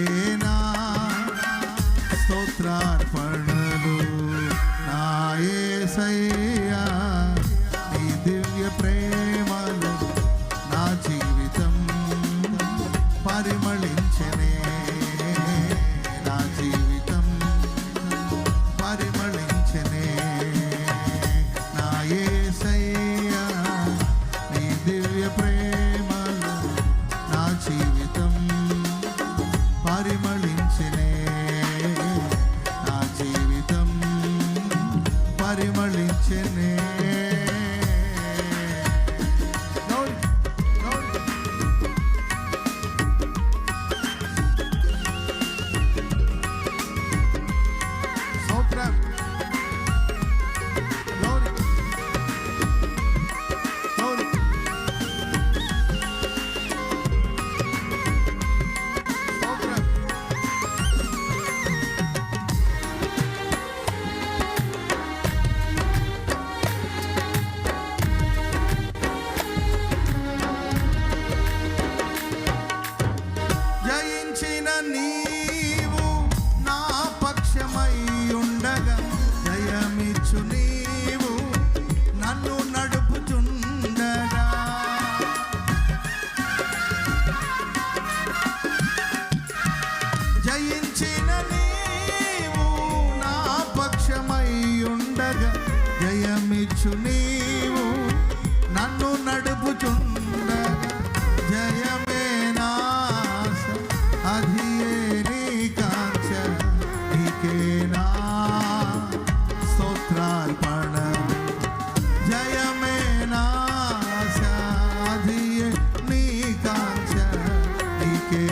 నీకేనా స్తోత్రార్పణలు నా యేసయ్యా నీ దివ్య ప్రేమలు నా జీవితం పరిమళించెనే నా జీవితం పరిమళించెనే నా యేసయ్యా నీ దివ్య ప్రేమలు నా జీవితం పరిమళించెనే నా జీవితం పరిమళించెనే నీవు నా పక్షమై ఉండగా జయమిచ్చు నీవు నన్ను నడుపుచుండగా జయించిన నీవు నా పక్షమై ఉండగా జయమిచ్చు నీవు నన్ను నడుపుచుండగా జయమే నాశ అధియే నీ కాంక్ష నీకేనా స్తోత్రార్పణ జయమే నాశ అధియే నీ కాంక్ష నీకే